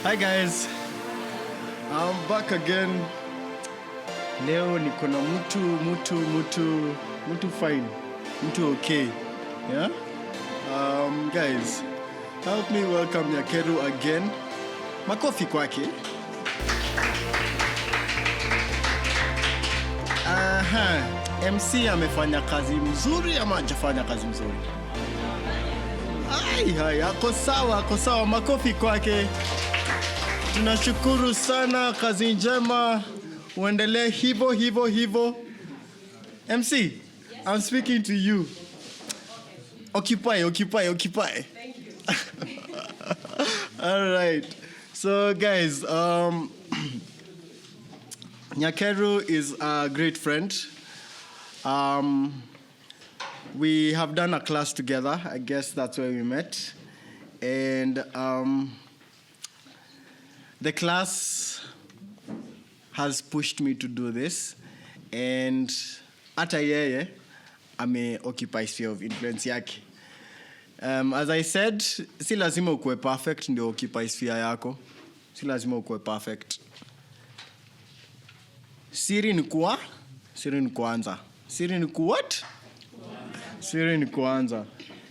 Hi guys, I'm back again. Leo niko na mtu fine, mtu okay. Yeah? Guys, help me welcome Nyakeru again. Makofi kwake. MC amefanya kazi mzuri ama hajafanya kazi mzuri? Hai, ako sawa, makofi kwake. Tunashukuru sana, kazi njema. Uendelee hivyo. MC, yeah. I'm speaking to you. Occupy. Thank you. All right. So guys, Nyakeru is a great friend. We have done a class together. I guess that's where we met. And the class has pushed me to do this. And hata yeye ame-occupy sphere of influence yake. As I said, si lazima ukue perfect ndio occupy sphere yako. Si lazima ukue perfect. Siri ni kuanza. Siri ni kuanza.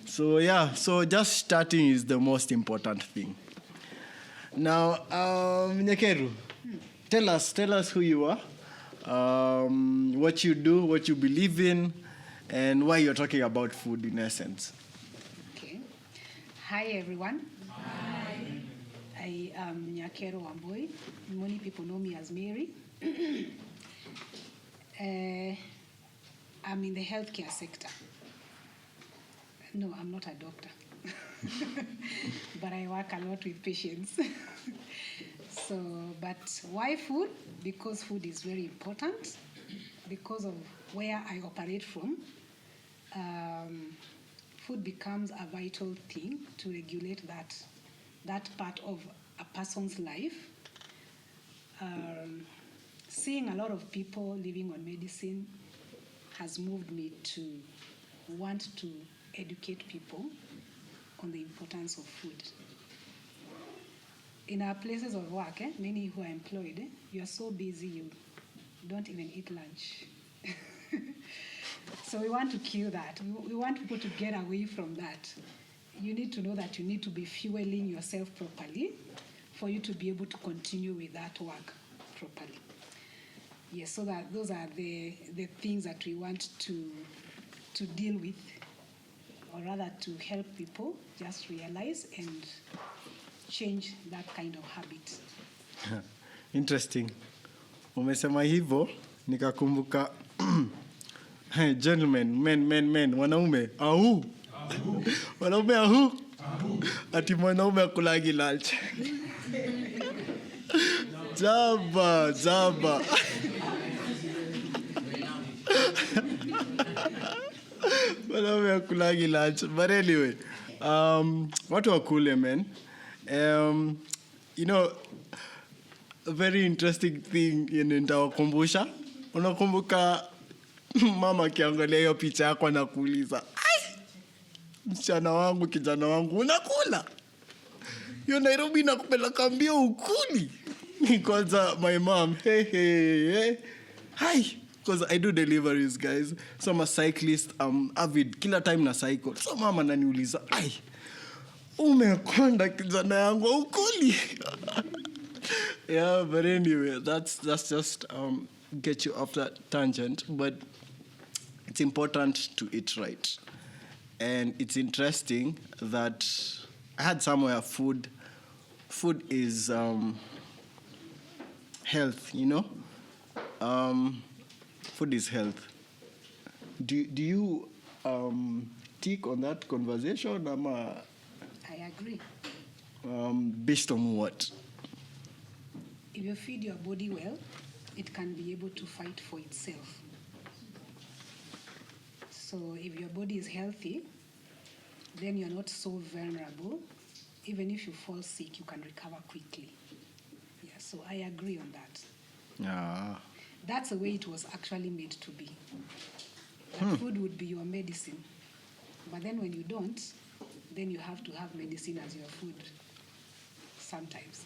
So yeah, so just starting is the most important thing. Now, Nyakeru, tell us who you are, what you do, what you believe in, and why you're talking about food in essence. Okay. Hi, everyone. Hi. I am Nyakeru Wambui. Many people know me as Mary. I'm in the healthcare sector. No, I'm not a doctor. But I work a lot with patients. But why food? Because food is very important. Because of where I operate from, food becomes a vital thing to regulate that part of a person's life. Seeing a lot of people living on medicine has moved me to want to educate people on the importance of food. In our places of work, many who are employed, you are so busy you don't even eat lunch. So we want to kill that. We want people to get away from that. You need to know that you need to be fueling yourself properly for you to be able to continue with that work properly. Yes, so that those are the things that we want to deal with, or rather to help people just realize and change that kind of habit. Interesting. Umesema hivyo nikakumbuka gentlemen, men, wanaume ahu. Wanaume ahu. Ati mwanaume akulagi lunch. Jaba. Wanaume akulagi lunch. But anyway, watu wakule, man. You know, a very interesting thing nitawakumbusha. Unakumbuka mama akiangalia hiyo picha yako anakuuliza, msichana wangu, kijana wangu, unakula? Yo Nairobi nakupeleka mbio ukuli. Kwanza my mom, hey. Hi. Because I do deliveries, guys. So I'm a cyclist. I'm avid. Kila time na cycle. So mama ananiuliza, umekonda kijana yangu ukuli? Yeah, but anyway, that's just get you off that tangent. But it's important to eat right. And it's interesting that I had somewhere food is health, you know? Food is health. Do you tick on that conversation? I agree. Based on what? If you feed your body well, it can be able to fight for itself. So if your body is healthy, then you're not so vulnerable. Even if you fall sick, you can recover quickly. Yeah, so I agree on that. Yeah. That's the way it was actually made to be. That food would be your medicine. But then when you don't, then you have to have medicine as your food sometimes.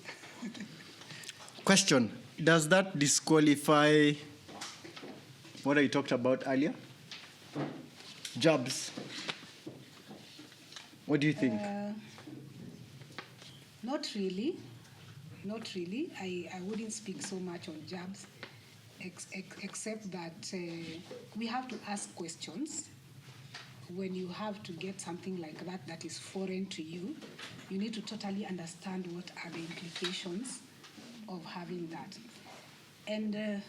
Question: does that disqualify what I talked about earlier? Jobs. What do you think? Not really. Not really. I wouldn't speak so much on jabs, except that we have to ask questions. When you have to get something like that that is foreign to you, you need to totally understand what are the implications of having that. And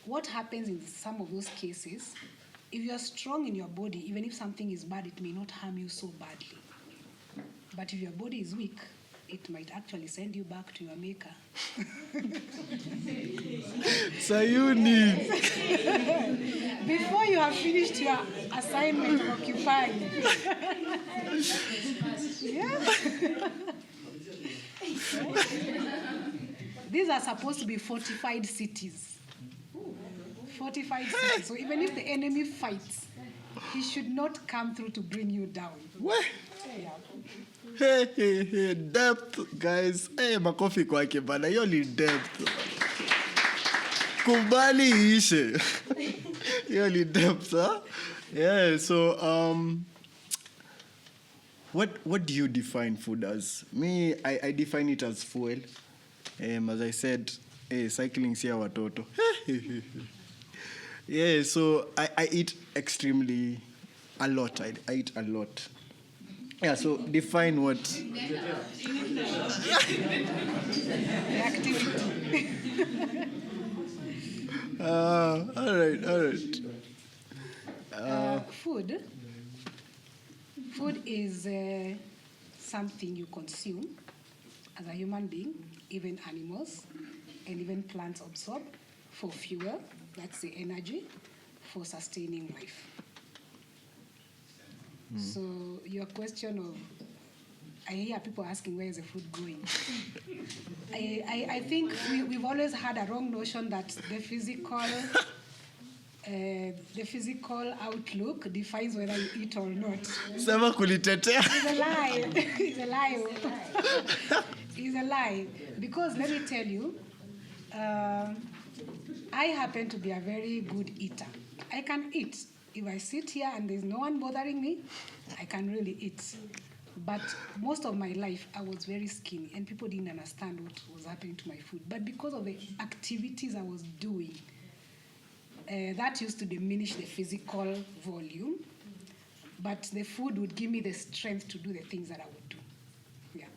what happens in some of those cases, if you're strong in your body, even if something is bad, it may not harm you so badly. But if your body is weak, it might actually send you back to your maker. Sayuni. Before you have finished your assignment of occupying. Yeah. These are supposed to be fortified cities. Fortified cities. So even if the enemy fights, he should not come through to bring you down. What? Yeah. Hey, depth, guys. Hey, makofi kwake bana. Hiyo ni depth. Kubali ishe. Hiyo ni depth, huh? Yeah, so what do you define food as? Me, I define it as fuel. As I said, cycling siya watoto. Yeah, so I eat extremely a lot. I eat a lot. Yeah, so define what. The activity. All right. Food is something you consume as a human being, even animals, and even plants absorb for fuel, that's the energy, for sustaining life. So your question of, I hear people asking where is the food going. I think we've always had a wrong notion that the physical outlook defines whether you eat or not. Sema kulitetea. It's a lie. It's a lie. It's a lie. Because let me tell you, I happen to be a very good eater. I can eat. If I sit here and there's no one bothering me, I can really eat. But most of my life, I was very skinny, and people didn't understand what was happening to my food. But because of the activities I was doing, that used to diminish the physical volume, but the food would give me the strength to do the things that I would do. Yeah.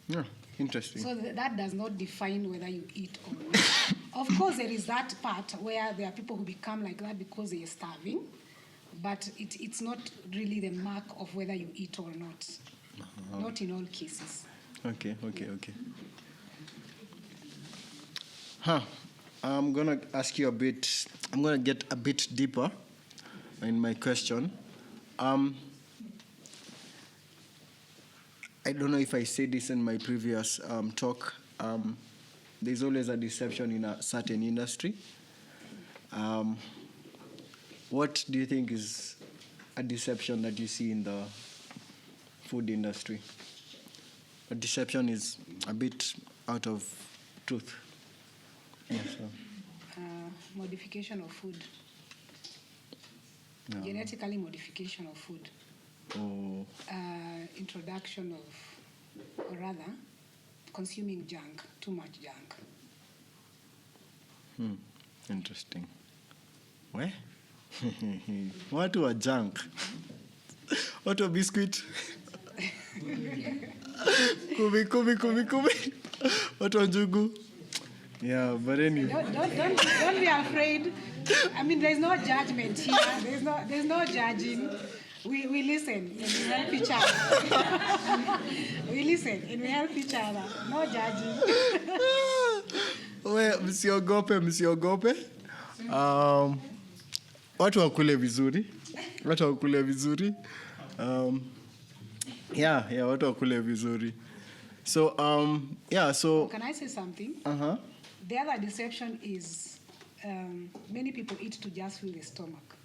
Yeah, interesting. So that does not define whether you eat or not. Of course, there is that part where there are people who become like that because they are starving, but it's not really the mark of whether you eat or not. Not in all cases. Okay. I'm going to ask you I'm going to get a bit deeper in my question. I don't know if I said this in my previous talk. There's always a deception in a certain industry. What do you think is a deception that you see in the food industry? A deception is a bit out of truth. Yes, Modification of food. No. Genetically modification of food. Oh. Introduction of, or rather, consuming junk, too much junk. Interesting. Where? Watu wa junk. Watu wa biscuit. Kumi. Watu wa njugu. Yeah, but anyway. Don't be afraid. I mean, there's no judgment here. There's no judging. We listen and we help each other. We listen and we help each other. No judging. Msiogope. Watu wakule vizuri. Yeah, watu wakule vizuri. So, so... Can I say something? Uh-huh. The other deception is many people eat to just fill the stomach.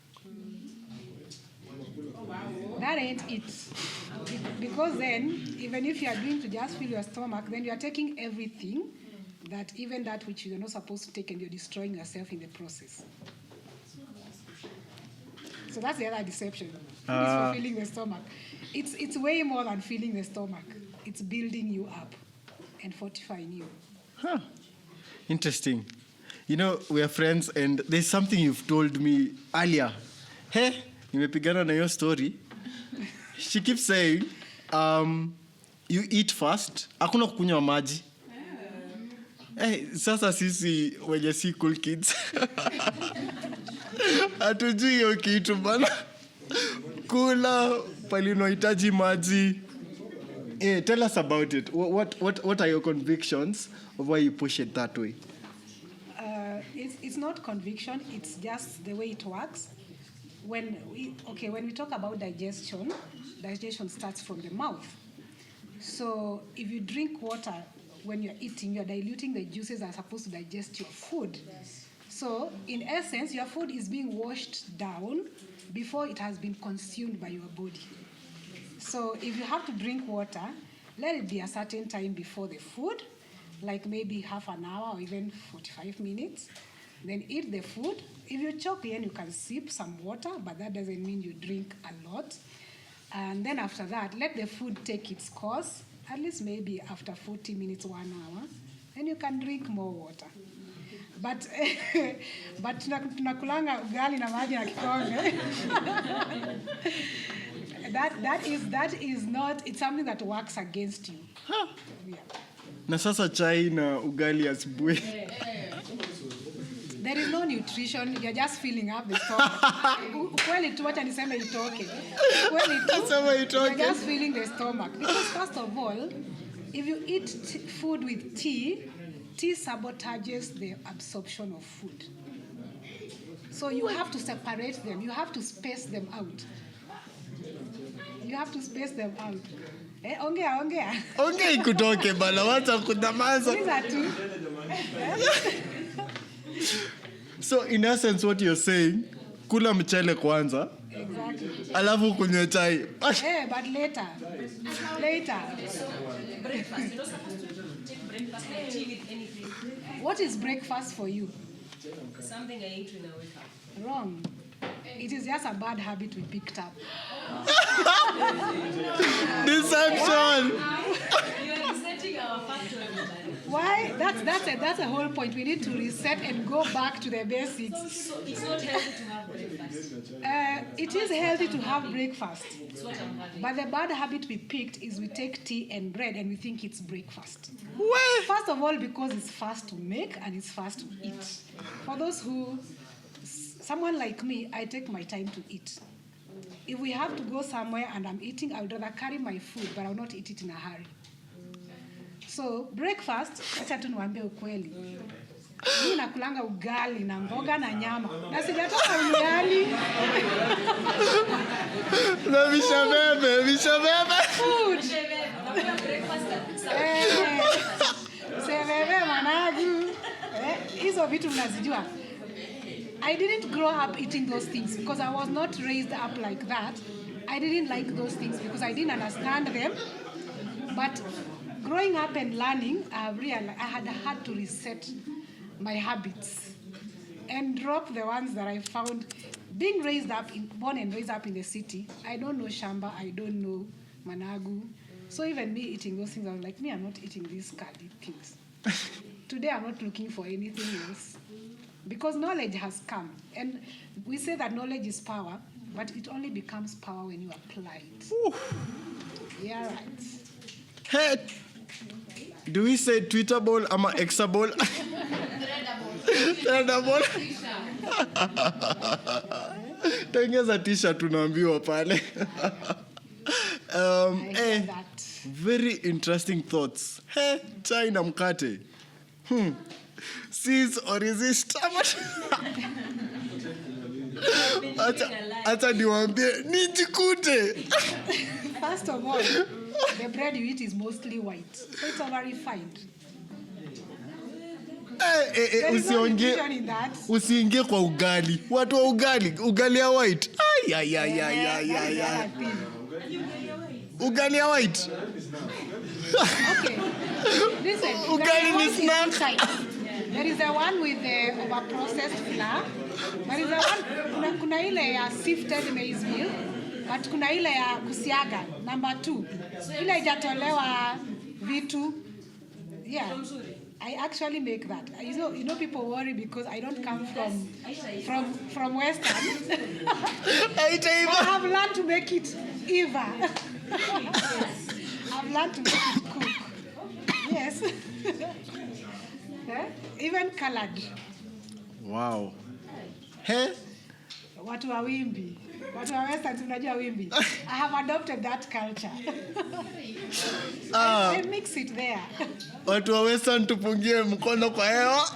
That ain't it. Because then, even if you are doing to just fill your stomach, then you are taking everything that even that which you're not supposed to take and you're destroying yourself in the process. So that's the other deception. Food is for filling the stomach. It's way more than filling the stomach. It's building you up and fortifying you. Huh. Interesting. You know, we are friends, and there's something you've told me earlier. Hey, nimepigana na hiyo story. She keeps saying, you eat first, hakuna kukunywa maji. Hey, sasa sisi wenye si cool kids. Hatujui hiyo kitu bana. Kula pali unahitaji maji. Tell us about it. What are your convictions of why you push it that way? It's not conviction, it's just the way it works. When we talk about digestion starts from the mouth. So if you drink water when you're eating, you're diluting the juices that are supposed to digest your food. Yes. So in essence, your food is being washed down before it has been consumed by your body. So if you have to drink water, let it be a certain time before the food, like maybe half an hour or even 45 minutes. Then eat the food. If you choke, then you can sip some water, but that doesn't mean you drink a lot. And then after that, let the food take its course, at least maybe after 40 minutes, 1 hour, and you can drink more water. But tunakulanga ugali na maji na kikombe. That is not, it's something that works against you. Huh. Yeah. Na sasa chai na ugali asubuhi. There is no nutrition, you're just filling up the stomach. Ukweli tu wacha niseme itoke. Ukweli tu, you're just filling the stomach. Because first of all, if you eat food with tea sabotages the absorption of food. So you have to separate them. You have to space them out. Ongea. Ongea ikutoke bana, wacha kudamaza. So in essence what you're saying, kula mchele kwanza. Exactly. Alafu kunywe chai. But later. So breakfast, you're not supposed to take breakfast like tea with anything. What is breakfast for you? Something I eat when I wake up. Wrong. It is just a bad habit we picked up. Deception. You are resetting our factory. Why? That's a whole point. We need to reset and go back to the basics. So it's not healthy to have breakfast. It is healthy to have breakfast. It's what I'm having. But the bad habit we picked is we take tea and bread and we think it's breakfast. Well, First of all, because it's fast to make and it's fast to eat. For those who, someone like me, I take my time to eat. If we have to go somewhere and I'm eating, I would rather carry my food, but I will not eat it in a hurry. So breakfast, acha tu niwaambie ukweli. Mimi nakulanga ugali na mboga na nyama. Na sijatoka ugali. na vishabebe. Food. Breakfast. Seveve managu. Hizo vitu mnazijua. I didn't grow up eating those things because I was not raised up like that. I didn't like those things because I didn't understand them. But growing up and learning, I realized I had to reset my habits and drop the ones that I found. Being born and raised up in the city, I don't know shamba, I don't know managu. So even me eating those things, I was like, I'm not eating these curly things. Today, I'm not looking for anything else. Because knowledge has come. And we say that knowledge is power, but it only becomes power when you apply it. Oof. Yeah, right. Hey, do we say tweetable ama exable? Threadable. Tengeza t-shirt tunaambiwa pale. Very interesting thoughts. Hey, chai na mkate. Cease or resist. Acha niwaambie nijikute. First of all, the bread you eat is mostly white, so it's already refined. Usiingie kwa ugali. Watu wa ugali ya white. Ugali ya white. Okay. Listen, Ugali ni there snack. is two types. There is the one with the over-processed flour. There is the one, kuna ile ya sifted maize meal, but kuna ile ya kusiaga, number 2. Ile haijatolewa vitu. Yeah. I actually make that. You know, people worry because I don't come from Western. But I have learned to make it Eva. I've learned to make it cook. Yes. Even colored. Wow. Hey? Watu wa wimbi. Watu wa Western tunajua wimbi. I have adopted that culture. I mix it there. Watu wa Western tupungie mkono kwa hewa.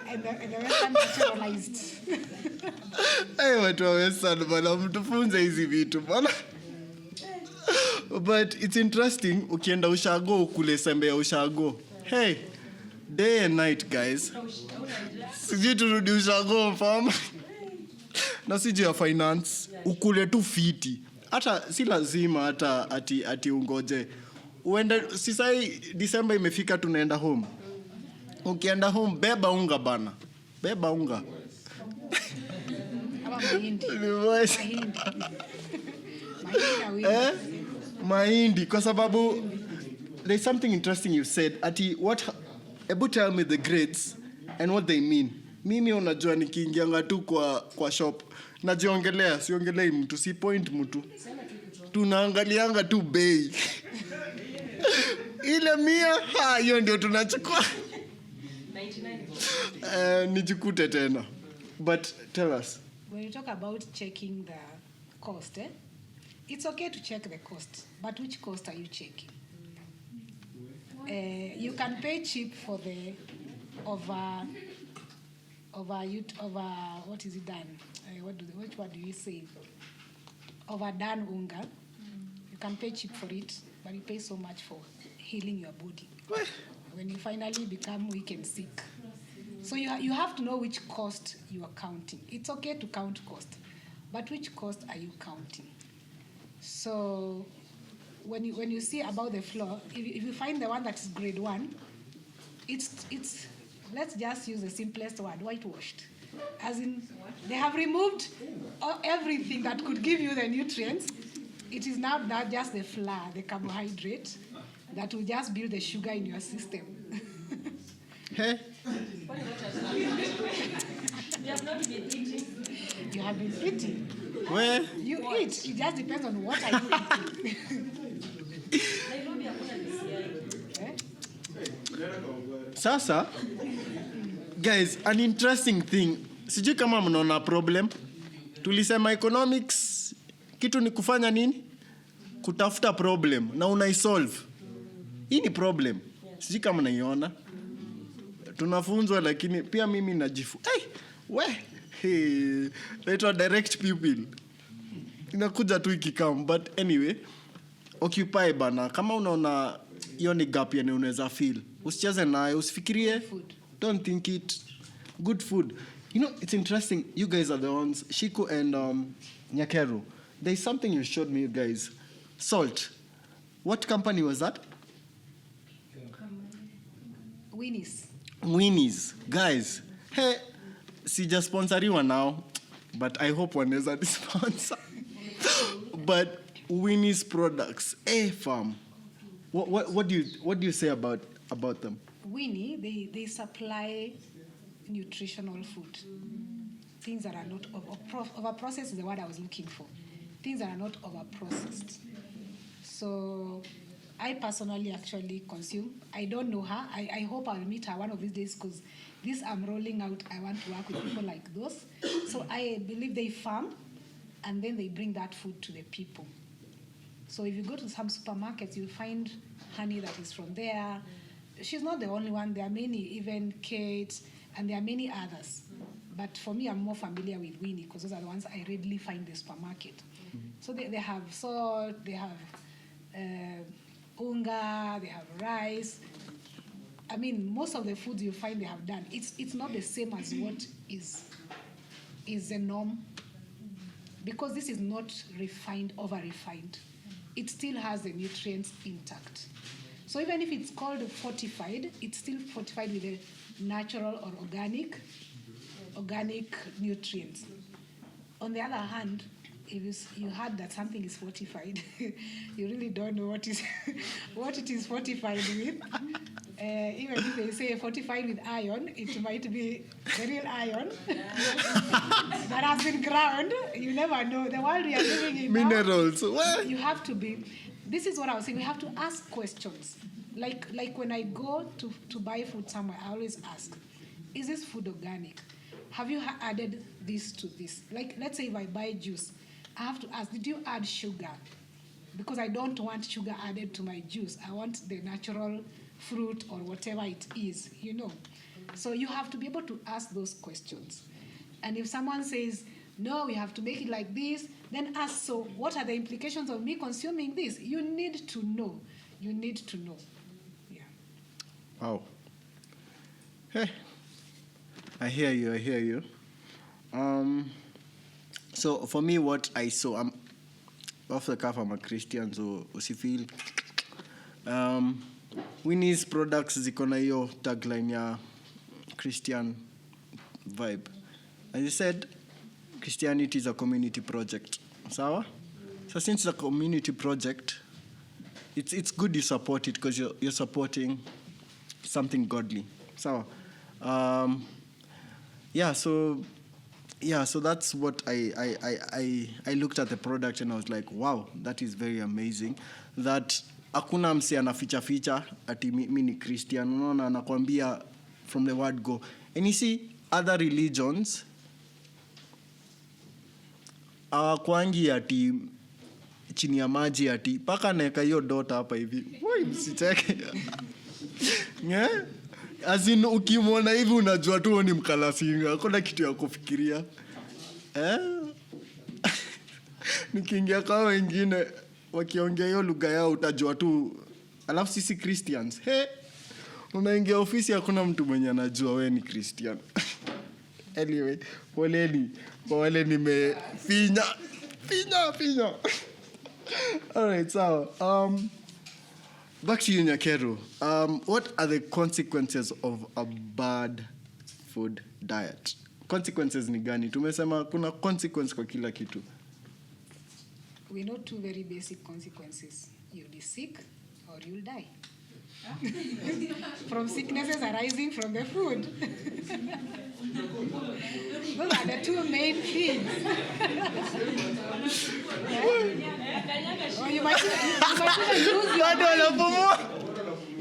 And the Western naturalized. Hey, watu wa Western bana, mtufunze hizi vitu bana. But it's interesting, ukienda ushago ukule sembe ya ushago. Hey, day and night guys. Sijui turudi ushago mfama. Na sijui ya finance, ukule tu fiti. Hata si lazima hata ati ungoje. Uende, sisai December imefika tunaenda home. Ukienda home, beba unga bana. Beba unga. Mahindi. Mahindi, kwa sababu there's something interesting you said. Ebu tell me the grades and what they mean. Mimi unajua nikiingianga tu kwa shop. Najiongelea, siongelei mtu, si point mtu. Tunaangalianga tu bei. Ile 100, hiyo ndio tunachukua. 99. Nijikute tena. But tell us. When you talk about checking the cost, it's okay to check the cost, but which cost are you checking? You can pay cheap for the over what is it done? Which word do you say? Overdone unga. You can pay cheap for it, but you pay so much for healing your body when you finally become weak and sick. So you have to know which cost you are counting. It's okay to count cost, but which cost are you counting? So when you see about the flour, if you find the one that is grade 1, it's let's just use the simplest word, whitewashed. As in, they have removed everything that could give you the nutrients. It is now not just the flour, the carbohydrate, that will just build the sugar in your system. Hey? You have not been eating. You have been eating. Where? You eat. It just depends on what are you eating. Nairobi hakuna DCI. Sasa, guys, an interesting thing. Sijui kama mnaona problem. Tulisema economics, kitu ni kufanya nini? Kutafuta problem na unaisolve. Hii ni problem. Sijui kama mnaiona. Tunafunzwa lakini pia mimi najifu. Naitwa direct pupil. Inakuja tu ikikam. But anyway, occupy bana. Kama unaona hiyo ni gap yenye unaweza feel, usicheze nayo, usifikirie. Don't think it. Good food. You know, it's interesting. You guys are the ones, Shiku and Nyakeru. There's something you showed me, you guys. Salt. What company was that? Winnie's. Guys, hey, sijasponsoriwa now, but I hope wanaweza sponsor. But Winnie's products, fam. What do you say about them? Winnie, they supply nutritional food. Things that are not over-processed is the word I was looking for. Things that are not over-processed. So I personally actually consume. I don't know her. I hope I'll meet her one of these days because this I'm rolling out. I want to work with people like those. So I believe they farm and then they bring that food to the people. So if you go to some supermarkets, you'll find honey that is from there. She's not the only one. There are many, even Kate, and there are many others. But for me, I'm more familiar with Winnie because those are the ones I readily find in the supermarket. Mm-hmm. So they have salt, they have unga, they have rice. I mean, most of the foods you find they have done, it's not the same as what is the norm, because this is not refined, over-refined. It still has the nutrients intact. So even if it's called fortified, it's still fortified with the natural or organic nutrients. On the other hand, if you heard that something is fortified, you really don't know what it is fortified with. Even if they say fortified with iron, it might be the real iron that has been ground. You never know. The world we are living in Minerals. now, you have to be. This is what I was saying. We have to ask questions. Like when I go to buy food somewhere, I always ask, is this food organic? Have you added this to this? Like, let's say if I buy juice, I have to ask, did you add sugar? Because I don't want sugar added to my juice. I want the natural fruit or whatever it is, you know. So you have to be able to ask those questions. And if someone says, no, we have to make it like this, then ask, so what are the implications of me consuming this? You need to know. You need to know. Yeah. Wow. Hey, I hear you. So for me, what I saw, I'm off the cuff, I'm a Christian, so usifeel. Winnie's products ziko na hiyo tagline ya Christian vibe. As you said, Christianity is a community project. Sawa? So since it's a community project, it's good you support it because you're supporting something godly. Sawa? So that's what I looked at the product and I was like, wow, that is very amazing. That hakuna mse anaficha ati mimi ni Christian, unaona, anakuambia from the word go. And you see other religions hawakwangi ati chini ya maji ati paka naeka hiyo dota hapa hivi. Woi, msicheke. Yeah? As in, ukimwona hivi unajua tu ni mkalasinga, hakuna kitu ya kufikiria. Nikiingia kwa wengine wakiongea hiyo lugha yao utajua tu. Alafu sisi Christians, unaingia ofisi hakuna mtu mwenye anajua wewe ni Christian. Anyway, poleni kwa wale nimefinya. Alright, so back to you, Nyakero. What are the consequences of a bad food diet? Consequences ni gani? Tumesema kuna consequence kwa kila kitu. We know two very basic consequences. You'll be sick or you'll die. From sicknesses arising from the food. Those are the two main things. Or you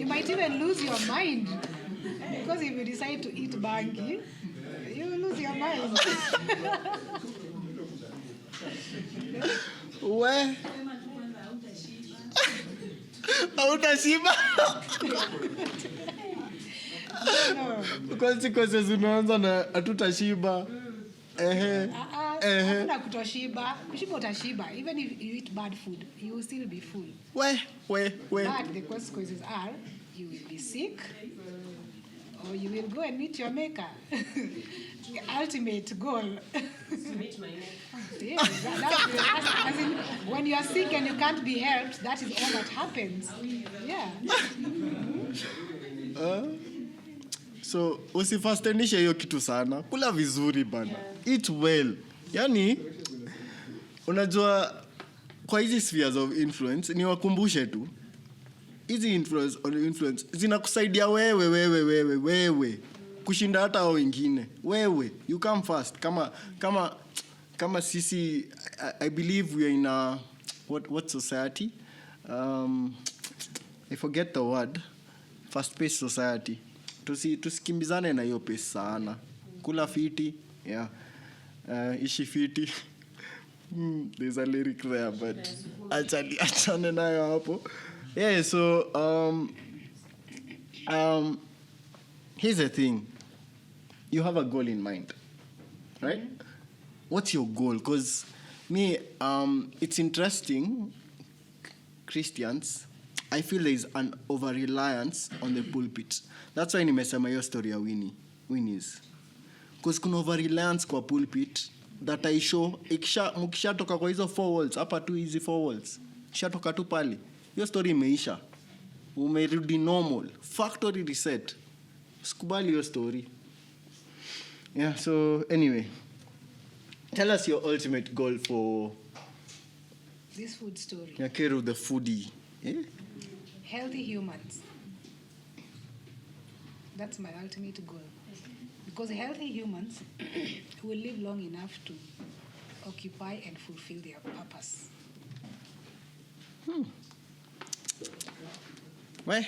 might even lose your mind. Because if you decide to eat bangi, you will lose your mind. Where? Hautashiba. No. Consequences unaanza na hatutashiba. Hakuna kutoshiba. Ushiba utashiba. Even if you eat bad food, you will still be full. Where? But the consequences are you will be sick or you will go and meet your maker. The ultimate goal. Meet my maker. Yes, that's the last. As in, when you are sick and you can't be helped, that is all that happens. Yeah. So usifastenishe hiyo kitu sana. Kula vizuri bana. Eat well. Yani unajua kwa hizi spheres of influence ni wakumbushe tu. Hizi influence zinakusaidia wewe kushinda hata wao wengine. Wewe you come first. Kama sisi I believe we are in a what society? I forget the word. Fast paced society. Tusikimbizane na hiyo pace sana. Kula fiti, yeah. Ishi fiti. There's a lyric there, but achane nayo hapo. Yeah, so here's the thing. You have a goal in mind, right? What's your goal? Because me, it's interesting, Christians, I feel there is an over-reliance on the pulpit. That's why nimesema hiyo story ya Winnie's. Because kuna over-reliance kwa pulpit that I show, mkishatoka kwa hizo 4 walls, hapa tu hizi 4 walls, shatoka tu pale, hiyo story imeisha. umerudi normal, factory reset. Usikubali hiyo story. Yeah, so anyway, tell us your ultimate goal for This food story. Nyakeru the foodie. Healthy humans. That's my ultimate goal. Because healthy humans will live long enough to occupy and fulfill their purpose. We,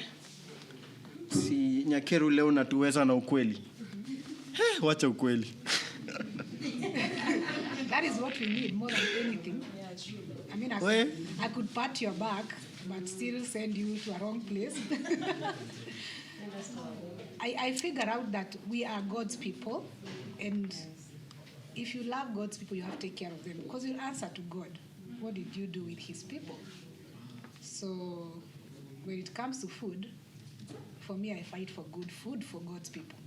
si Nyakeru leo natuweza na ukweli. Wacha ukweli. That is what we need more than anything. I mean, I could pat your back, but still send you to a wrong place. I figure out that we are God's people, and if you love God's people, you have to take care of them, because you'll answer to God. What did you do with his people? So when it comes to food, for me, I fight for good food for God's people.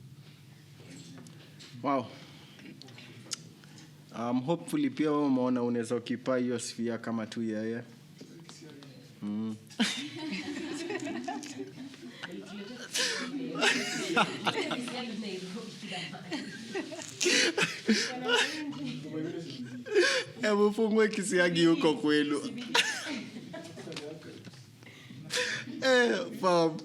Wow. Hopefully pia wewe umeona unaweza occupy hiyo sphere kama tu yeye. Hebu fungwe kisiagi huko kwenu. Fam,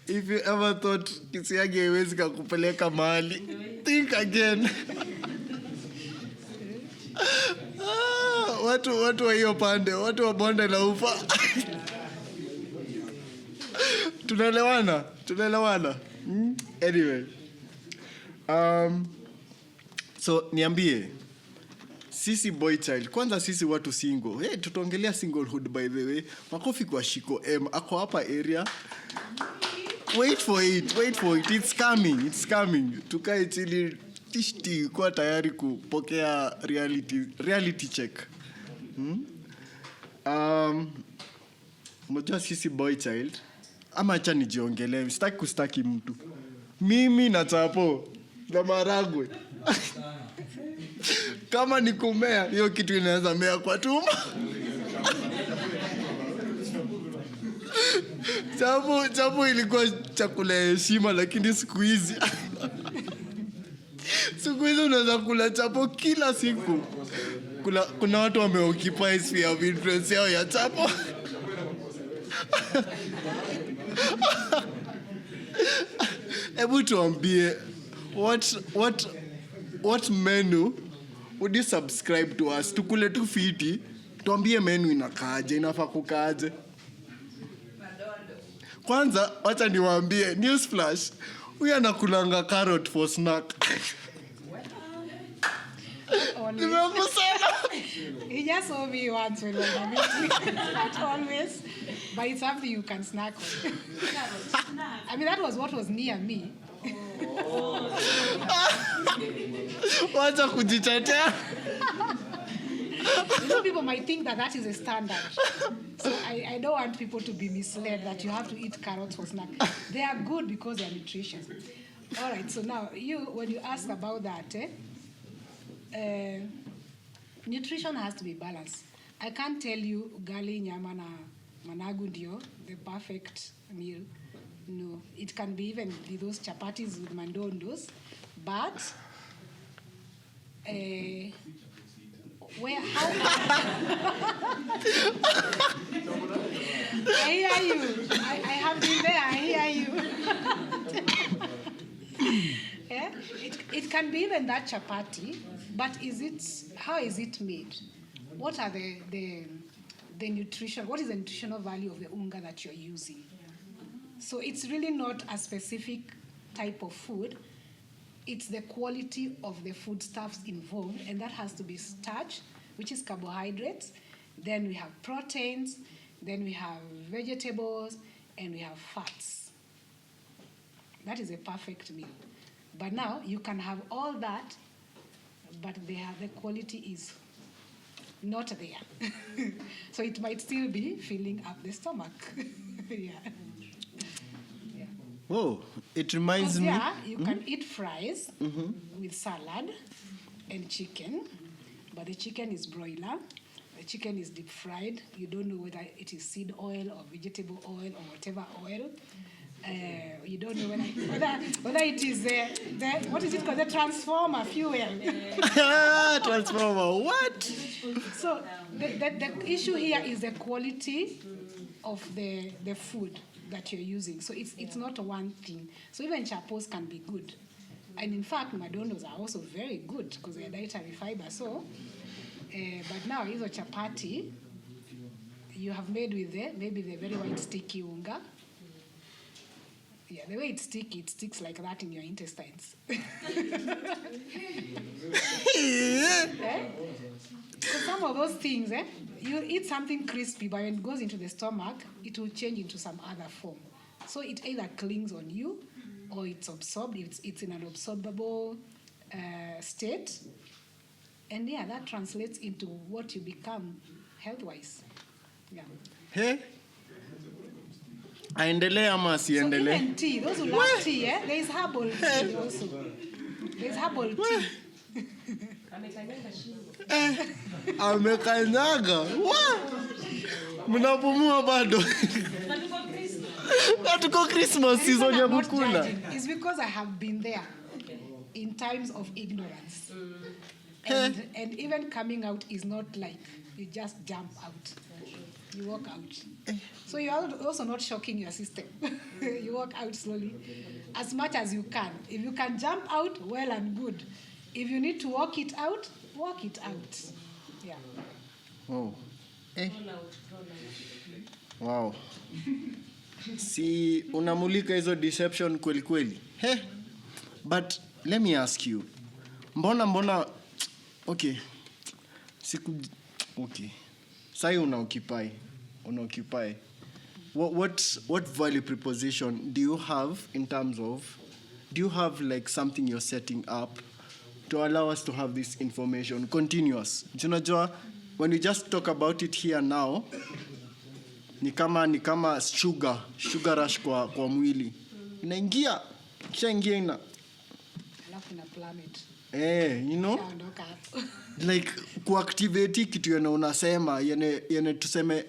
if you ever thought kisiagi haiwezi kukupeleka mahali, think again. Watu wa hiyo pande, watu wa bonde la ufa. Tunaelewana. Anyway. So niambie, sisi boy child, kwanza sisi watu single. Tutaongelea singlehood by the way. Makofi kwa Shiko M. Ako hapa area. Wait for it. It's coming. Tukae chini tishti kwa tayari kupokea reality check. Mmoja sisi boy child. Ama acha nijiongelee, sitaki mtu. Mimi na chapo na maragwe. Kama ni kumea, hiyo kitu inaweza mea kwa tumbo. Chapo ilikuwa chakula ya heshima, lakini siku hizi unaweza kula chapo kila siku. Kuna watu wameoccupy sphere of interest yao ya chapo. Ebu tuambie, what menu would you subscribe to us? Tukule tu fiti, tuambie menu inakaaje, inafaa kukaaje. Kwanza, wacha niwaambie, newsflash, huyu anakulanga carrot for snack. He just saw me once when we were meeting. Not always, but it's something you can snack on. I mean, that was what was near me. Wacha kujitetea. People might think that is a standard. So I don't want people to be misled that you have to eat carrots for snack. They are good because they are nutritious. All right, so now, when you ask about that, nutrition has to be balanced. I can't tell you ugali nyama na managu ndio the perfect meal. No, it can be even those chapatis with mandondos, but how? I hear you. I have been there. I hear you. Yeah? It can be even that chapati, but how is it made? What are the nutrition? What is the nutritional value of the unga that you're using? So it's really not a specific type of food. It's the quality of the foodstuffs involved, and that has to be starch, which is carbohydrates. Then we have proteins, then we have vegetables, and we have fats. That is a perfect meal. But now you can have all that, but the quality is not there. So it might still be filling up the stomach. Yeah. Whoa, it reminds me. Yeah, you can eat fries with salad and chicken, but the chicken is broiler. The chicken is deep fried. You don't know whether it is seed oil or vegetable oil or whatever oil. You don't know whether it is what is it called, the transformer fuel. Transformer, what? So the issue here is the quality of the food that you're using. So it's not one thing. So even chapos can be good. And in fact, madondos are also very good because they are dietary fiber. So, but now hizo chapati, you have made with maybe the very white sticky unga. Yeah, the way it's sticky, it sticks like that in your intestines. So some of those things, you eat something crispy, but when it goes into the stomach, it will change into some other form. So it either clings on you, or it's absorbed. It's in an absorbable state, and yeah, that translates into what you become health-wise. Yeah. Hey, aendelee ama So asiendelee? even tea, those who love tea, there is herbal tea also. There's herbal tea. Amekanyaga. Mnapumua bado. Hatuko Christmas season ya kukula. It's because I have been there in times of ignorance. And even coming out is not like you just jump out. You walk out. So you are also not shocking your system. You walk out slowly as much as you can. If you can jump out, well and good. If you need to walk it out, walk it out. Yeah. Oh. Wow. Si unamulika hizo deception kweli kweli. But let me ask you. Mbona okay. Okay. Sai unaoccupy. What value proposition do you have in terms of, do you have like something you're setting up to allow us to have this information continuous? Unajua, when we just talk about it here now, ni kama sugar rush kwa mwili. Inaingia, kishaingia Alafu na plummet. you know? Like kuactivate kitu yana unasema yene tuseme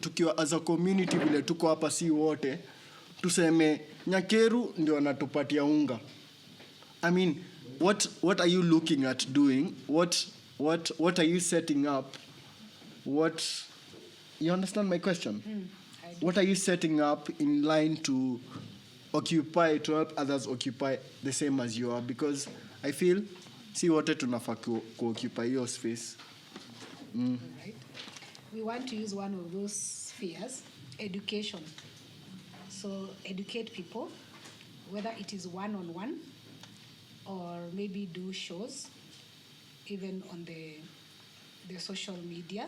tukiwa as a community vile tuko hapa si wote tuseme Nyakeru ndio anatupatia unga. I mean, what are you looking at doing? What are you setting up? You understand my question? I do. What are you setting up in line to help others occupy the same as you are? Because I feel si wote tunafaa occupy your space. Right. We want to use one of those spheres, education. So educate people, whether it is one-on-one or maybe do shows, even on the social media,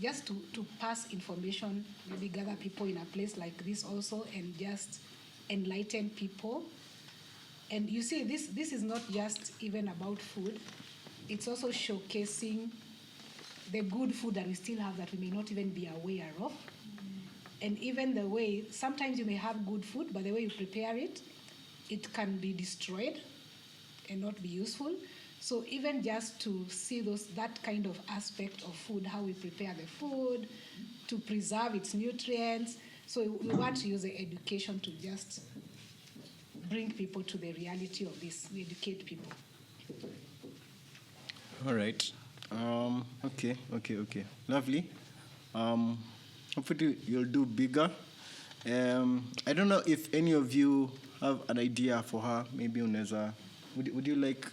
just to pass information, maybe gather people in a place like this also and just enlighten people. And you see, this is not just even about food. It's also showcasing the good food that we still have that we may not even be aware of. And even the way, sometimes you may have good food, but the way you prepare it, it can be destroyed and not be useful. So even just to see that kind of aspect of food, how we prepare the food, to preserve its nutrients. So we want to use the education to just bring people to the reality of this. We educate people. All right. Okay. Lovely. Hopefully you'll do bigger. I don't know if any of you have an idea for her. Maybe unaweza. Would you like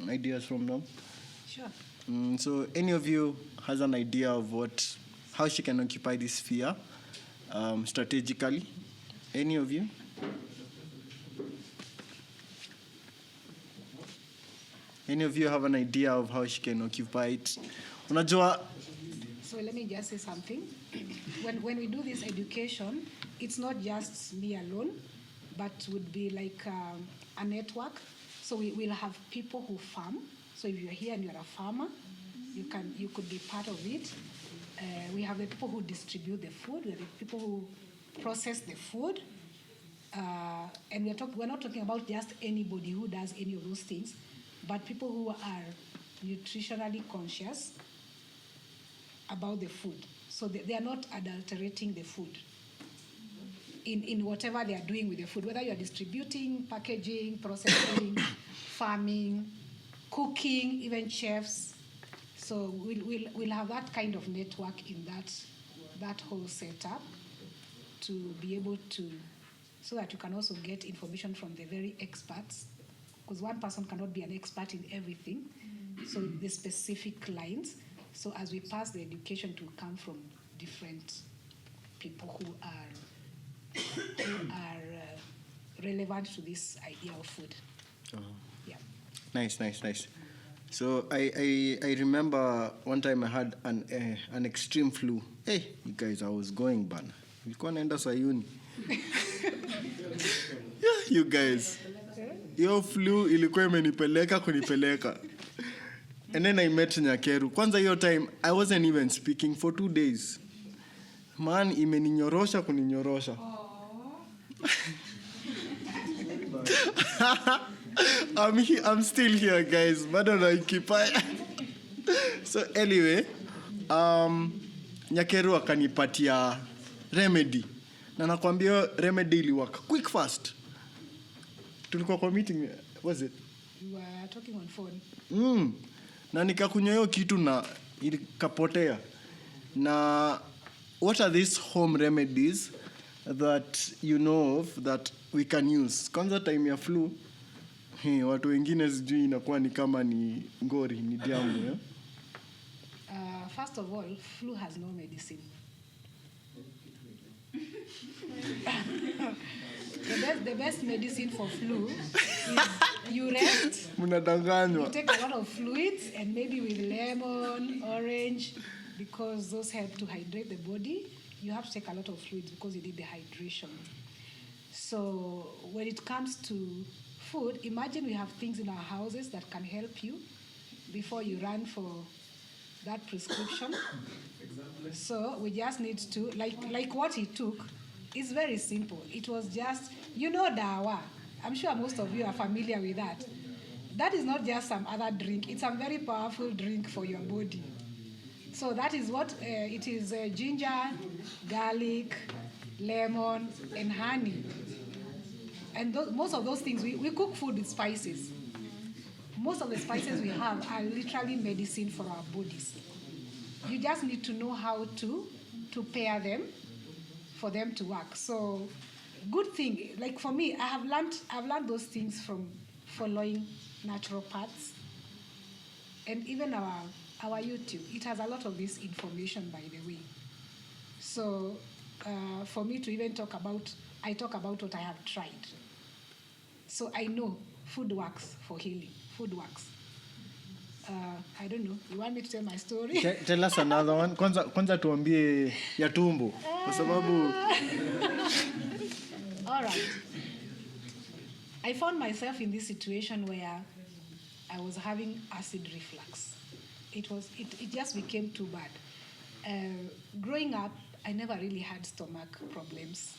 ideas from them? Sure. So any of you has an idea of how she can occupy this sphere strategically? Any of you? Any of you have an idea of how she can occupy it? Unajua. So let me just say something. When we do this education, it's not just me alone, but would be like a network. So we will have people who farm. So if you're here and you're a farmer, you could be part of it. We have the people who distribute the food. We have the people who process the food. And we're not talking about just anybody who does any of those things, but people who are nutritionally conscious about the food. So they are not adulterating the food in whatever they are doing with the food, whether you are distributing, packaging, processing, farming, cooking, even chefs. So we'll have that kind of network in that whole setup to be able to, so that you can also get information from the very experts, because one person cannot be an expert in everything. So the specific lines. So as we pass the education, to come from different people who are relevant to this idea of food. Yeah. Nice. So I remember one time I had an extreme flu. Hey, you guys, I was going bana. Nilikuwa naenda Sayuni. Yeah, you guys. Yo flu ilikuwa imenipeleka kunipeleka. And then I met Nyakeru. Kwanza hiyo time I wasn't even speaking for 2 days. Man, imeninyorosha kuninyorosha. I'm still here, guys. Bado naikipaya. So anyway, Nyakeru akanipatia remedy. Na nakwambia remedy iliwaka quick fast. Tulikuwa kwa meeting, was it? We were talking on phone. Na nikakunywa hiyo kitu na ikapotea. Na what are these home remedies that you know of that we can use? Kwanza time ya flu, watu wengine sijui inakuwa ni kama ni ngori, ni diamu. Yeah? First of all, flu has no medicine. The best medicine for flu is you rest. Mnadanganywa. You take a lot of fluids, and maybe with lemon, orange, because those help to hydrate the body. You have to take a lot of fluids because you need the hydration. So when it comes to food, imagine we have things in our houses that can help you before you run for that prescription. So we just need to, like what he took, it's very simple. It was just, dawa. I'm sure most of you are familiar with that. That is not just some other drink. It's a very powerful drink for your body. So that is what it is: ginger, garlic, lemon, and honey. And most of those things, we cook food with spices. Most of the spices we have are literally medicine for our bodies. You just need to know how to pair them for them to work. So good thing, like for me, I've learned those things from following natural paths. And even our YouTube, it has a lot of this information, by the way. So for me to even talk about what I have tried. So I know food works for healing. Food works. I don't know. You want me to tell my story? Tell us another one. Kwanza tuambie ya tumbo. Kwa sababu all right. I found myself in this situation where I was having acid reflux. It just became too bad. Growing up, I never really had stomach problems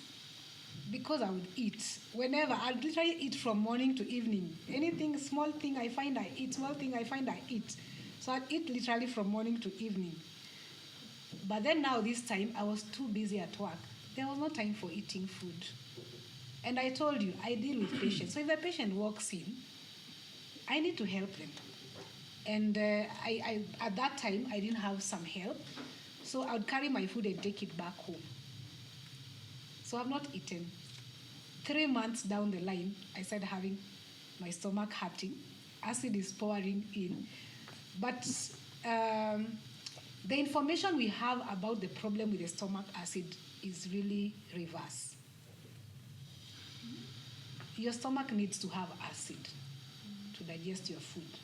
because I would eat whenever. I'd literally eat from morning to evening. Anything, small thing I find I eat, small thing I find I eat. So I'd eat literally from morning to evening. But then now this time, I was too busy at work. There was no time for eating food. And I told you, I deal with patients. So if a patient walks in, I need to help them. And I at that time, I didn't have some help. So I would carry my food and take it back home. So I've not eaten. 3 months down the line, I started having my stomach hurting. Acid is pouring in. But the information we have about the problem with the stomach acid is really reverse. Your stomach needs to have acid to digest your food.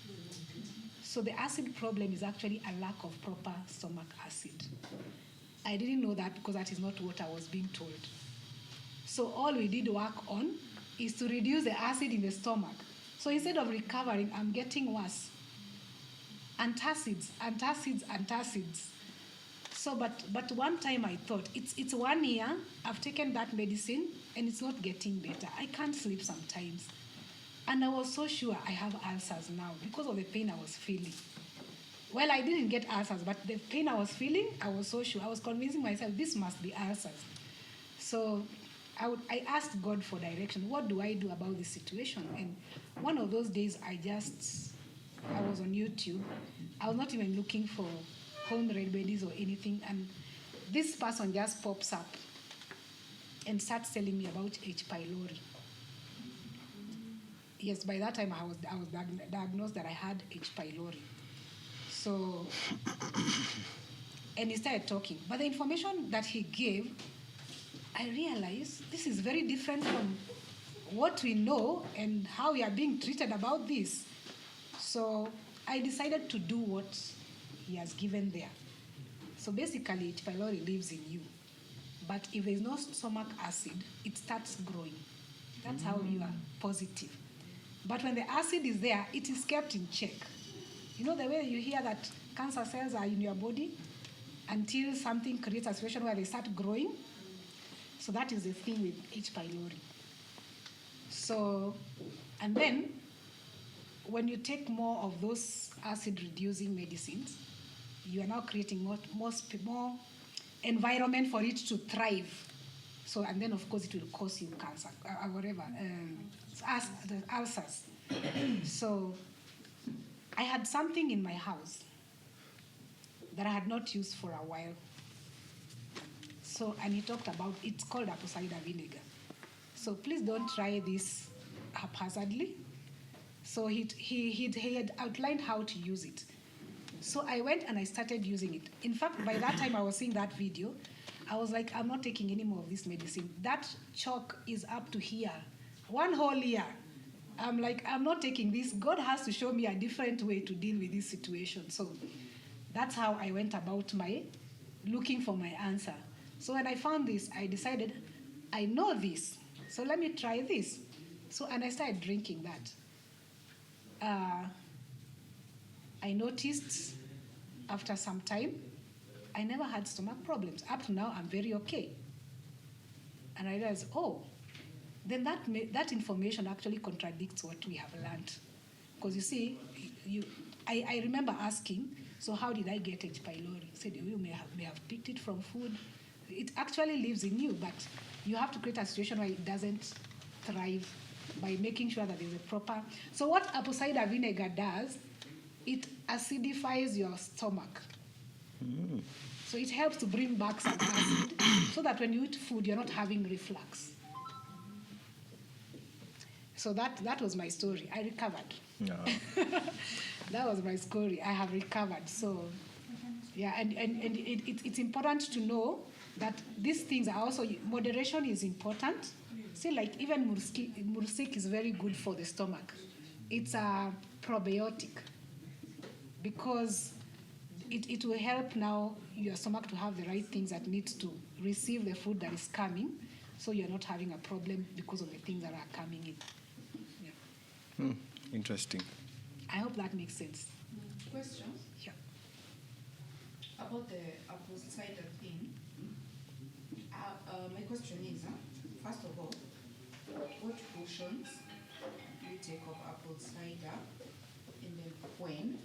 So the acid problem is actually a lack of proper stomach acid. I didn't know that because that is not what I was being told. So all we did work on is to reduce the acid in the stomach. So instead of recovering, I'm getting worse. Antacids. So, but one time I thought, it's 1 year, I've taken that medicine, and it's not getting better. I can't sleep sometimes. And I was so sure I have ulcers now because of the pain I was feeling. Well, I didn't get ulcers, but the pain I was feeling, I was so sure. I was convincing myself this must be ulcers. So I asked God for direction. What do I do about this situation? And one of those days, I was on YouTube. I was not even looking for home remedies or anything. And this person just pops up and starts telling me about H. pylori. Yes, by that time I was diagnosed that I had H. pylori. So, and he started talking. But the information that he gave, I realized this is very different from what we know and how we are being treated about this. So I decided to do what he has given there. So basically, H. pylori lives in you. But if there's no stomach acid, it starts growing. That's how you are positive. But when the acid is there, it is kept in check. You know the way you hear that cancer cells are in your body until something creates a situation where they start growing? So that is the thing with H. pylori. So, and then when you take more of those acid-reducing medicines, you are now creating more environment for it to thrive. So, and then of course it will cause you cancer or whatever, the ulcers. So, I had something in my house that I had not used for a while. So, and he talked about, it's called apple cider vinegar. So please don't try this haphazardly. So he had outlined how to use it. So I went and I started using it. In fact, by that time I was seeing that video, I was like, I'm not taking any more of this medicine. That chalk is up to here, one whole year. I'm like, I'm not taking this. God has to show me a different way to deal with this situation. So that's how I went about looking for my answer. So when I found this, I decided, I know this, so let me try this. So, and I started drinking that. I noticed after some time, I never had stomach problems. Up to now, I'm very okay. And I realized, oh, then that information actually contradicts what we have learned. Because you see, I remember asking, so how did I get H. pylori? I said, you may have picked it from food. It actually lives in you, but you have to create a situation where it doesn't thrive by making sure that there's a proper... So what apple cider vinegar does, it acidifies your stomach. So it helps to bring back some acid so that when you eat food, you're not having reflux. So that was my story. I recovered. No. That was my story. I have recovered. So, yeah, and it's important to know that these things are also, moderation is important. See, like even mursik is very good for the stomach. It's a probiotic because it will help now your stomach to have the right things that needs to receive the food that is coming, so you're not having a problem because of the things that are coming in. Yeah. Interesting. I hope that makes sense. Question Yeah. about the apple cider thing. My question is, first of all, what portions do you take of apple cider, and then when?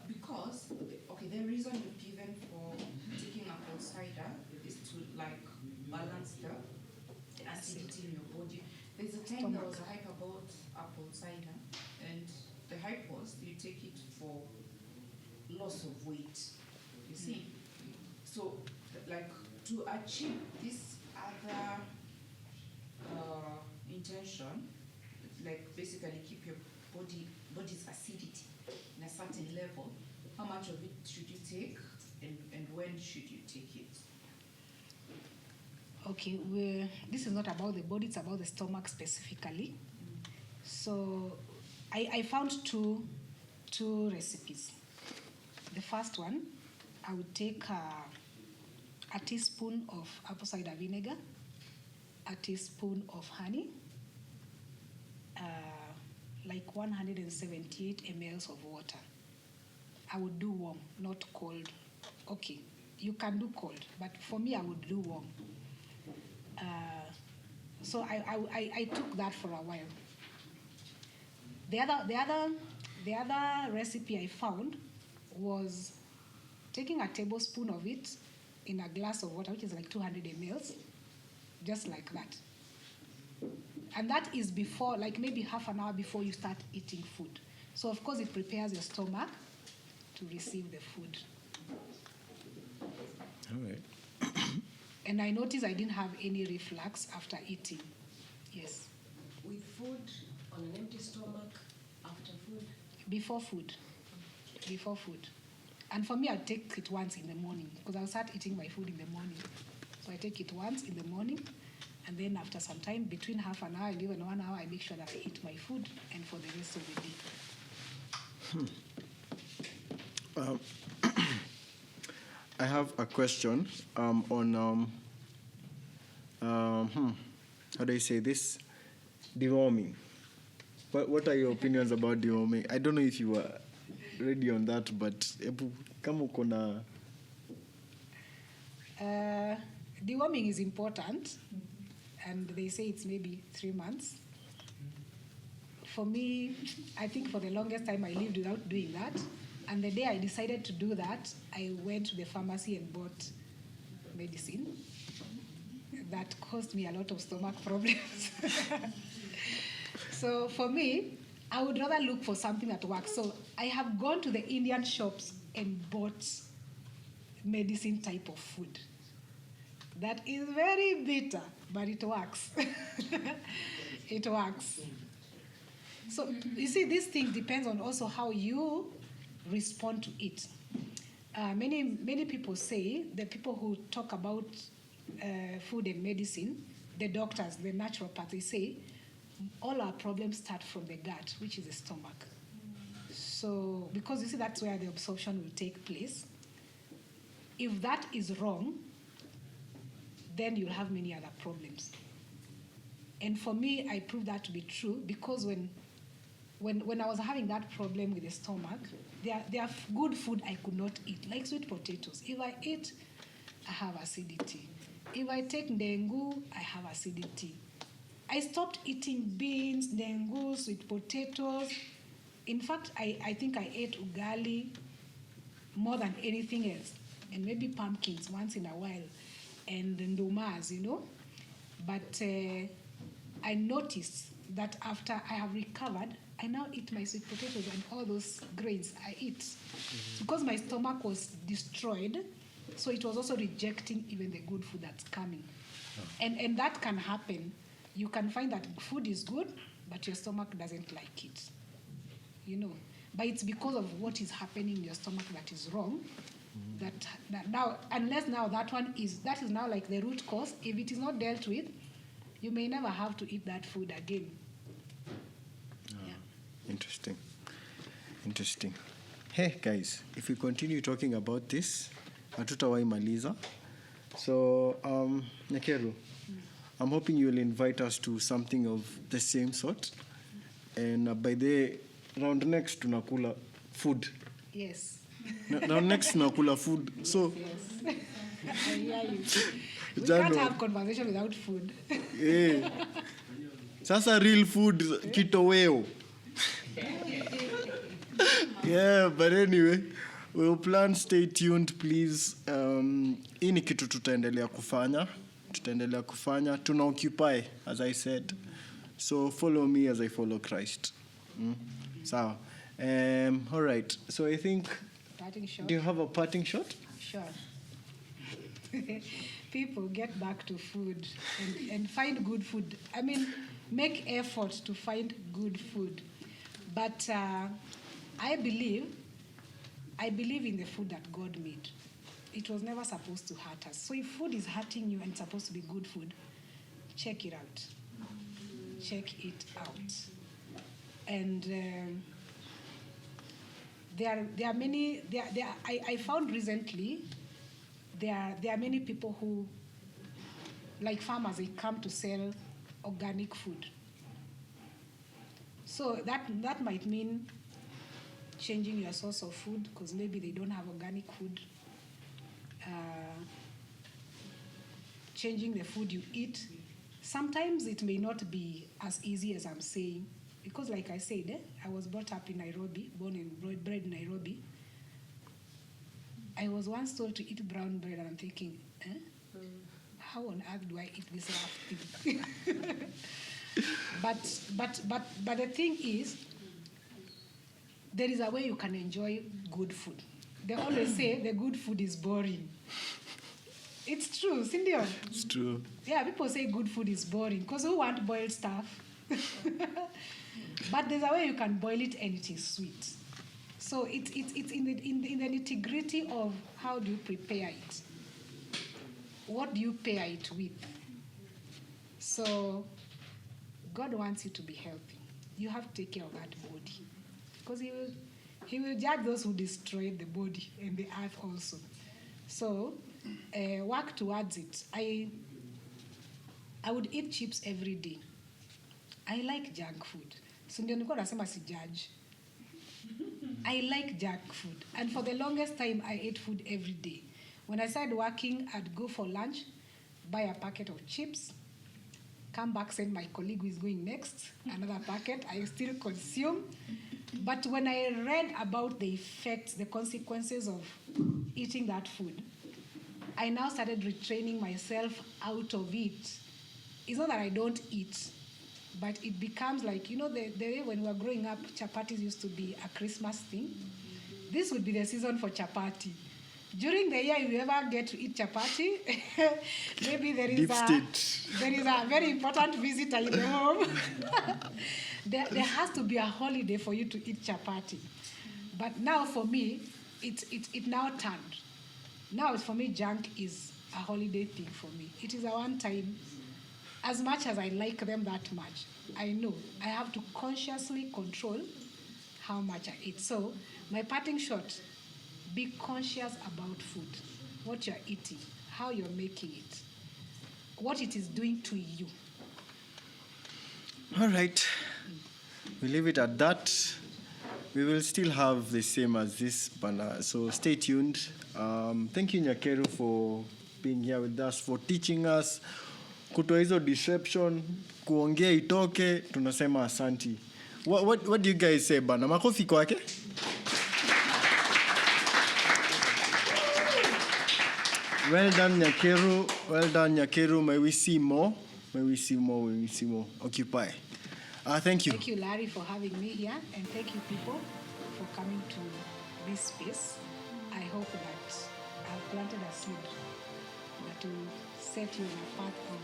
Because, okay, the reason you've given for taking apple cider is to like balance the acidity in your body. There's a time there was a hype about apple cider, and the hype was you take it for loss of weight. You see, so like to achieve this other intention, like basically keep your body's acidity in a certain level, how much of it should you take, and when should you take it? Okay, this is not about the body, it's about the stomach specifically. So I found two recipes. The first one, I would take a teaspoon of apple cider vinegar, a teaspoon of honey, like 178 mLs of water. I would do warm, not cold. Okay, you can do cold, but for me, I would do warm. So I took that for a while. The other recipe I found was taking a tablespoon of it in a glass of water, which is like 200 mLs, just like that. And that is before, like maybe half an hour before you start eating food. So of course it prepares your stomach to receive the food. All right. And I noticed I didn't have any reflux after eating. Yes. With food, on an empty stomach, after food? Before food. Before food. And for me, I take it once in the morning because I'll start eating my food in the morning. So I take it once in the morning, and then after some time, between half an hour and even 1 hour, I make sure that I eat my food and for the rest of the day. I have a question on how do I say this? Deworming. What are your opinions about deworming? I don't know if you are ready on that, but kama uko na Deworming is important, and they say it's maybe 3 months. For me, I think for the longest time I lived without doing that. And the day I decided to do that, I went to the pharmacy and bought medicine that caused me a lot of stomach problems. So for me, I would rather look for something that works. So I have gone to the Indian shops and bought medicine type of food. That is very bitter, but it works. It works. So you see, this thing depends on also how you respond to it. Many people say, the people who talk about food and medicine, the doctors, the naturopaths, they say all our problems start from the gut, which is the stomach. So because you see, that's where the absorption will take place. If that is wrong, then you'll have many other problems. And for me, I proved that to be true because when I was having that problem with the stomach, there are good food I could not eat, like sweet potatoes. If I eat, I have acidity. If I take ndengu, I have acidity. I stopped eating beans, ndengu, sweet potatoes. In fact, I think I ate ugali more than anything else, and maybe pumpkins once in a while, and ndumas, But I noticed that after I have recovered, I now eat my sweet potatoes and all those grains I eat. Because my stomach was destroyed, so it was also rejecting even the good food that's coming. And that can happen. You can find that food is good, but your stomach doesn't like it. But it's because of what is happening in your stomach that is wrong. That now, unless now that is now like the root cause. If it is not dealt with, you may never have to eat that food again. Interesting. Hey guys, if we continue talking about this, hatutawahi maliza. So Nyakeru, I'm hoping you'll invite us to something of the same sort. And by the round next tunakula food. Yes. Round next tunakula food. So yes. I hear you. We can't have conversation without food. Yeah. Sasa real food kitoweo. Yeah, but anyway, we'll plan, stay tuned, please. Hii ni kitu tutaendelea kufanya. Tuna occupy, as I said. So follow me as I follow Christ. So, all right. So I think, Parting shot. do you have a parting shot? Sure. People, get back to food and find good food. I mean, make effort to find good food. But I believe in the food that God made. It was never supposed to hurt us. So if food is hurting you and it's supposed to be good food, check it out. Check it out. And there are many. I found recently there are many people who, like farmers, they come to sell organic food. So that might mean changing your source of food because maybe they don't have organic food. Changing the food you eat. Sometimes it may not be as easy as I'm saying because, like I said, I was brought up in Nairobi, born and bred in Nairobi. I was once told to eat brown bread, and I'm thinking, how on earth do I eat this rough thing? But the thing is, there is a way you can enjoy good food. They always say the good food is boring. It's true, Cindy. It's true. Yeah, people say good food is boring because who want boiled stuff? But there's a way you can boil it and it is sweet. So it's in the nitty-gritty of how do you prepare it. What do you pair it with? So God wants you to be healthy. You have to take care of that body. Because he will judge those who destroy the body and the earth also. So work towards it. I would eat chips every day. I like junk food. So ndio nilikuwa nasema si judge. I like junk food. And for the longest time, I ate food every day. When I started working, I'd go for lunch, buy a packet of chips, come back, send my colleague who is going next, another packet, I still consume. But when I read about the effects, the consequences of eating that food, I now started retraining myself out of it. It's not that I don't eat, but it becomes like, the way when we were growing up, chapatis used to be a Christmas thing. This would be the season for chapati. During the year, if you ever get to eat chapati, maybe there is a very important visitor in the home. There has to be a holiday for you to eat chapati. But now for me, it now turned. Now for me, junk is a holiday thing for me. It is a one time. As much as I like them that much, I know I have to consciously control how much I eat. So my parting shot, be conscious about food, what you're eating, how you're making it, what it is doing to you. All right. We leave it at that. We will still have the same as this banner, so stay tuned. Thank you, Nyakeru, for being here with us, for teaching us kutoa hizo disruption, kuongea itoke, tunasema asanti. What do you guys say, bana? Makofi kwake. Well done, Nyakeru. Well done, Nyakeru. May we see more. May we see more. May we see more. Occupy. Thank you. Thank you, Larry, for having me here, and thank you, people, for coming to this space. I hope that I've planted a seed that will set you on a path of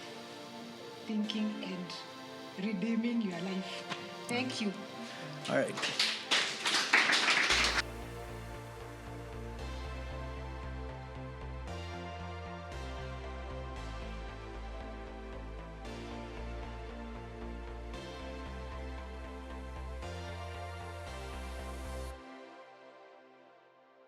thinking and redeeming your life. Thank you. All right.